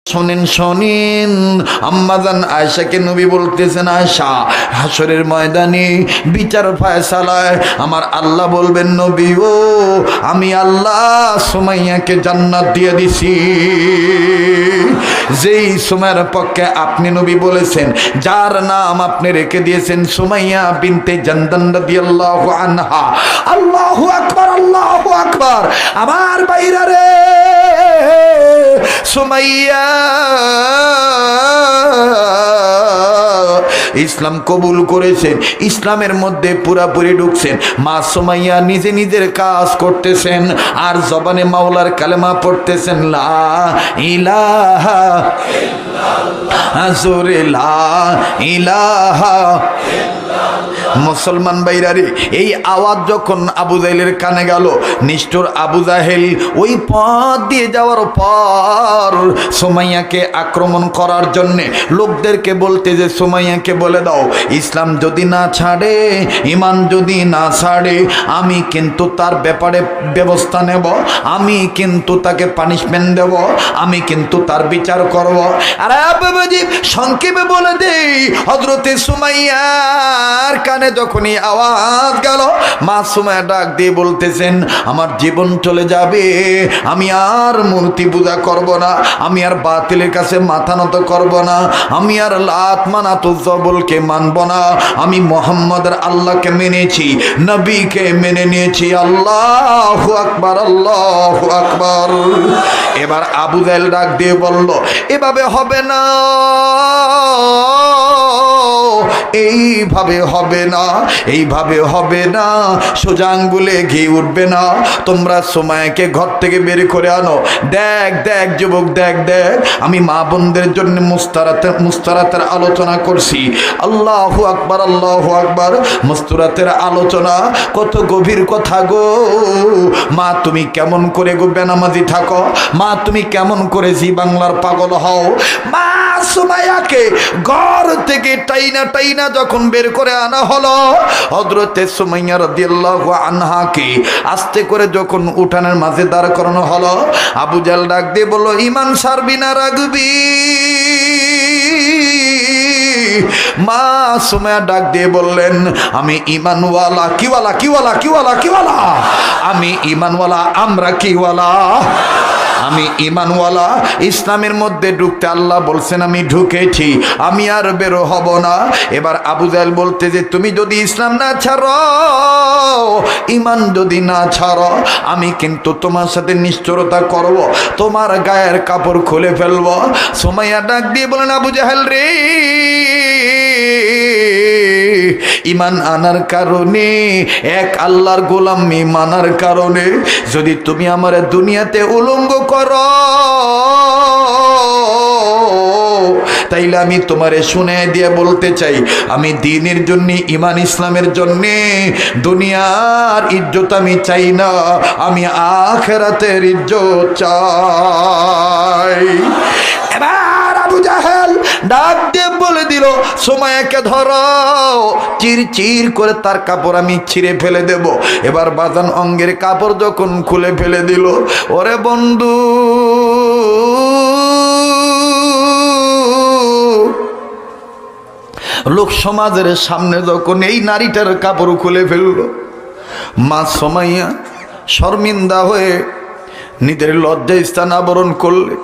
শোনেন শোনেন, আম্মাজান আয়েশাকে নবী বলতেছেন, আয়েশা হাসরের ময়দানে বিচার ফায়সালায় আমার আল্লাহ বলবেন, নবী ও আমি আল্লাহ সুমাইয়াকে জান্নাত দিয়ে দিছি। যেই সুমাইয়ার পক্ষে আপনি নবী বলেছেন, যার নাম আপনি রেখে দিয়েছেন সুমাইয়া বিনতে জান্দান রাদিয়াল্লাহু আনহা। আল্লাহু আকবার, আল্লাহু আকবার। আমার বাইরা রে, সুমাইয়া ইসলাম কবুল করেছেন, ইসলামের মধ্যে পুরাপুরি ঢুকছেন। মা সুমাইয়া নিজে নিজের কাজ করতেছেন আর জবানে মাওলার কালেমা পড়তেছেন, লা ইলাহা ইল্লাল্লাহ, জোরে লা ইলাহা। মুসলমান বাইরারে, এই আওয়াজ যখন আবু জাহেলের কানে গেল, নিষ্ঠুর আবু জাহেল ওই পথ দিয়ে যাওয়ার পর সুমাইয়াকে আক্রমণ করার জন্যে লোকদেরকে বলতে, যে সুমাইয়াকে বলে দাও ইসলাম যদি না ছাড়ে, ইমান যদি না ছাড়ে, আমি কিন্তু তার ব্যাপারে ব্যবস্থা নেব, আমি কিন্তু তাকে পানিশমেন্ট দেব, আমি কিন্তু তার বিচার করব। আর বাবাজি সংক্ষেপে বলে দেই, হযরতে সুমাইয়ার কানে যখনই আওয়াজ গেল, মা সুমাইয়া ডাক দিয়ে বলতেছেন, আমার জীবন চলে যাবে, আমি আর মূর্তি পূজা করব না, আমি আর বাতিলের কাছে মাথা নত করব না, আমি আর লাত মানাত উজ্জবলকে মানব না, আমি মুহাম্মদের আল্লাহকে মেনেছি, নবীকে মেনে নিয়েছি। আল্লাহু আকবার, আল্লাহু আকবার। এবার আবু জাহেল ডাক দিয়ে বলল, এভাবে হবে না, এইভাবে হবে না, এইভাবে হবে না, সোজা আঙ্গুলে ঘি উঠবে না, তোমরা সুমাইয়াকে ঘর থেকে বের করে আনো। দেখ দেখ যুবক, দেখ দেখ, আমি মা বোনদের জন্য মুস্তারাতের আলোচনা করছি। আল্লাহু আকবার, আল্লাহু আকবার। মুস্তারাতের আলোচনা কত গভীর কথা গো। মা তুমি কেমন করে গো বেনামাজি থাকো, মা তুমি কেমন করে জি বাংলার পাগল হও। মা সুমাইয়াকে ঘর থেকে টাইনা টাইনা যখন বের করে আনা হলো, হযরতে সুমাইয়া রাদিয়াল্লাহু আনহাকে আস্তে করে যখন উঠানের মাঝে দাঁড় করানো হলো, আবু জাহেল ডাক দিয়ে বলল, ঈমান ছাড়বি না রাখবি? মা সুমাইয়া ডাক দিয়ে বললেন, আমি ঈমানওয়ালা। কিওয়ালা, কিওয়ালা, কিওয়ালা, কিওয়ালা? আমি ঈমানওয়ালা। আমরা কিওয়ালা? আমি ঈমানওয়ালা। ইসলামের মধ্যে ঢুকতে আল্লাহ বলছেন, আমি ঢুকেছি, আমি আর বেরো হব না। এবার আবু জাহেল বলতে, যে তুমি যদি ইসলাম না ছাড়ো, ঈমান যদি না ছাড়ো, আমি কিন্তু তোমার সাথে নিষ্ঠুরতা করব, তোমার গায়ের কাপড় খুলে ফেলবো। সুমাইয়া ডাক দিয়ে বলেন, আবু জাহেল রে, ঈমান আনার কারণে, এক আল্লাহর গোলামি মানার কারণে যদি তুমি আমার দুনিয়াতে উলঙ্গ করো, তাইলে আমি তোমারে শুনে দিয়ে বলতে চাই, আমি দ্বীনের জন্য, ঈমান ইসলামের জন্য দুনিয়ার ইজ্জত আমি চাই না, আমি আখিরাতের ইজ্জত চাই। এবার আবু জাহেল ডাক দিয়ে বলে দিল, সুমাইয়াকে ধরো, চির চির করে তার কাপড় আমি ছিঁড়ে ফেলে দেব। এবার বাজান অঙ্গের কাপড় যখন খুলে ফেলে দিল, ওরে বন্ধু, লোক সমাজের সামনে যখন এই নারীটার কাপড় খুলে ফেলল, মা সুমাইয়া শর্মিন্দা হয়ে নিজের লজ্জা স্থান আবরণ করলে,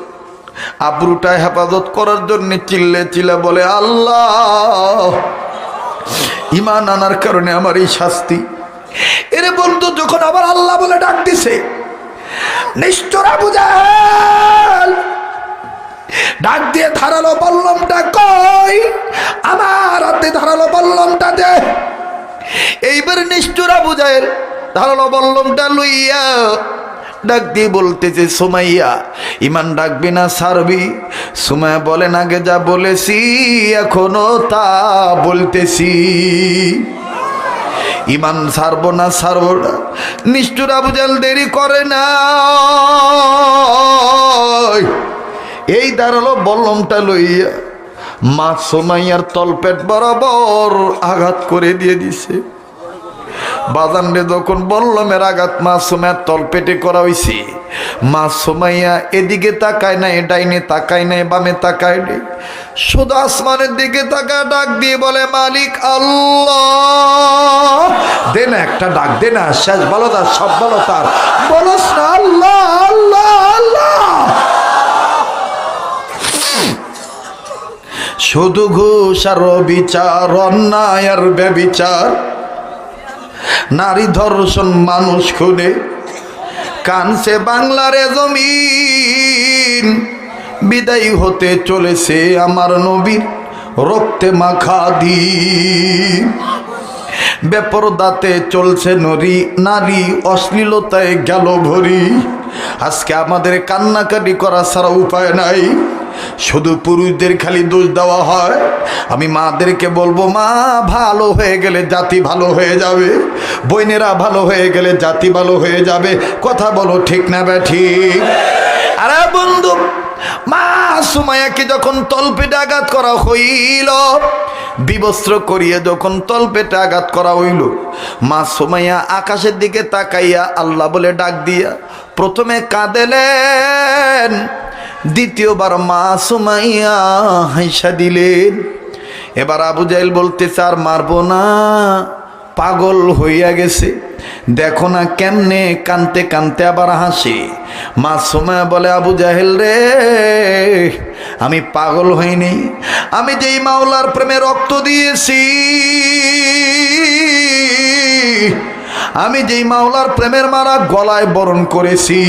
আবরুটা হেফাজত করার জন্য চিল্লে চিল্লে বলে, আল্লাহ, ঈমান আনার কারণে আমার এই শাস্তি। এরে বন্ধু, যখন আবার আল্লাহ বলে ডাক দিছে, নিষ্ঠুর আবু জাহেল ডাক দিয়ে ধারালো বল্লমটা কই, আমার হাতে ধারালো বল্লমটা দে। এইবার নিষ্ঠুর আবু জাহেল ধারালো বল্লমটা লইয়া ডাক দিয়ে বলতেছে, সুমাইয়া ঈমান ডাকবি না ছাড়বি? সুমাইয়া বলেন, আগে যা বলেছি এখনো তা বলতেছি, ঈমান ছাড়বো না, ছাড়বো না। নিষ্ঠুর আবু জাহেল দেরি করে না, এই দাঁড়ালো বল্লমটা লইয়া মা সুমাইয়ার তলপেট বরাবর আঘাত করে দিয়ে দিছে। বাজান রে যখন বল্লমের আঘাত মাসুমের তলপেটে করা হইছে, মা সুমাইয়া এদিকে তাকায় নাই, ডাইনে তাকায় নাই, বামে তাকায় নাই, শুধু আসমানের দিকে তাকায় ডাক দিয়ে বলে মালিক আল্লাহ। দে না একটা ডাক, দে না, শেষ ভালো তার, সব ভালো তার, বলস না আল্লাহ আল্লাহ আল্লাহ। শুধু ঘুষ আর বিচার, অন্যায় আর ব্যভিচার, নারী ধর্ষণ, মানুষ খুনে, কানছে বাংলারে জমিন। বিদায় হতে চলেছে আমার নবীর রক্তে মাখা দিন। বেপরদাতে চলছে নারী, অশ্লীলতায় গেল ভরি। আজকে আমাদের কান্নাকাটি করা ছাড়া উপায় নাই, শুধু পুরুষদের খালি দোষ দেওয়া হয়। আমি মাদেরকে বলবো, মা ভালো হয়ে গেলে জাতি ভালো হয়ে যাবে, বোনেরা ভালো হয়ে গেলে জাতি ভালো হয়ে যাবে। কথা বলো ঠিক না ঠিক? আরে বন্ধু, মা সুমাইয়াকে যখন তলপেটে আঘাত করা হইল, বিবস্ত্র করিয়ে যখন তলপেটে আঘাত করা হইল, মা সুমাইয়া আকাশের দিকে তাকাইয়া আল্লাহ বলে ডাক দিয়া প্রথমে কাঁদেলেন, দ্বিতীয়বার মা সুমাইয়া হাইসা দিলেন। এবার আবু জাহেল বলতেছে আর মারবো না, পাগল হইয়া গেছে, দেখো না কেমনে কানতে কানতে আবার হাসি। মা সুমাইয়া বলে আবু জাহেল রে, আমি পাগল হইনি, আমি যেই মাওলার প্রেমে রক্ত দিয়েছি, আমি যেই মাওলার প্রেমের মারা গলায় বরণ করেছি,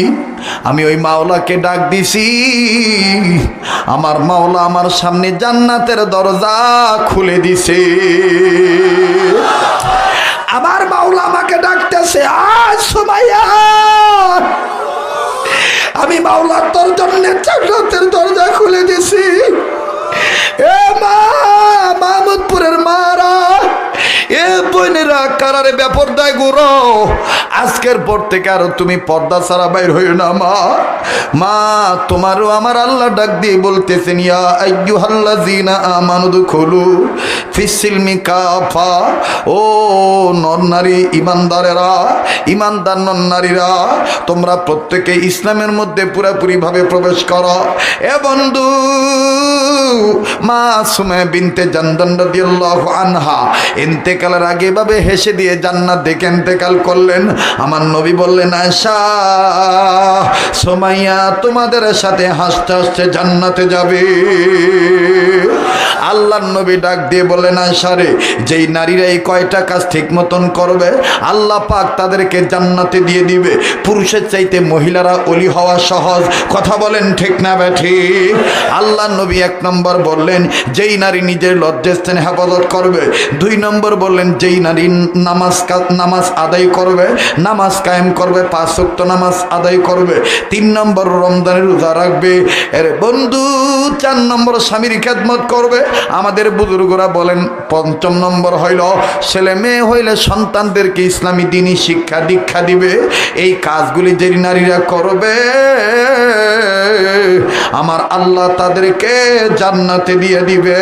আমি ওই মাওলাকে ডাক দিছি। আমার মাওলা আমার সামনে জান্নাতের দরজা খুলে দিছে। আমার মাওলা আমাকে ডাকতেছে, আজ সুমাইয়া, আমি মাওলার তোর জন্য জান্নাতের দরজা খুলে দিছি। এ মা, মাহমুদপুরের মারা, এ বোনেরা কারারে বেপরদায় গুরো, আজকের পর থেকে আর তুমি পর্দা ছাড়া বাইর হইও না। মা তোমারও আমার আল্লাহ ডাক দিয়ে বলতেছেন, ইয়া আইয়ুহাল্লাযীনা আমানু দুখুলু ফিস-সিলমি কাফা। ও নর নারী ইমানদারেরা, ইমানদার নর নারীরা, তোমরা প্রত্যেকে ইসলামের মধ্যে পুরোপুরি ভাবে প্রবেশ করো। এ বন্ধু, মা সুমাইয়া বিনতে জানদান রাদিয়াল্লাহু আনহা ইন্তেকালের আগে ভাবে হেসে দিয়ে জান্নাত দেখে ইন্তেকাল করলেন। আমার নবী বললেন, আয়েশা, সুমাইয়া তোমাদের সাথে হাসতে হাসতে জান্নাতে যাবে। আল্লাহর নবী ডাক দিয়ে বললেন, আয়েশা রে, যেই নারীরা এই কয়টা কাজ ঠিক মতন করবে, আল্লাহ পাক তাদেরকে জান্নাতে দিয়ে দিবে। পুরুষের চাইতে মহিলারা ওলি হওয়া সহজ। কথা বলেন ঠিক না ঠিক? আল্লাহর নবী এক নম্বর বললেন, যেই নারী নিজের লজ্জাস্থানে হেফাজত করবে। দুই নম্বর বললেন, যেই নারী নামাজ আদায় করবে, নামাজ কায়েম করবে, 5 ওয়াক্ত নামাজ আদায় করবে। 3 নম্বর রমজানের রোজা রাখবে। এর বন্ধু 4 নম্বর স্বামীর খেদমত করবে। আমাদের বুজুর্গরা বলেন 5ম নম্বর হইল ছেলে মেয়ে হইলে সন্তানদেরকে ইসলামী দ্বীনি শিক্ষা দীক্ষা দিবে। এই কাজগুলি যে নারীরা করবে, আমার আল্লাহ তাদেরকে জান্নাতে দিয়ে দিবে।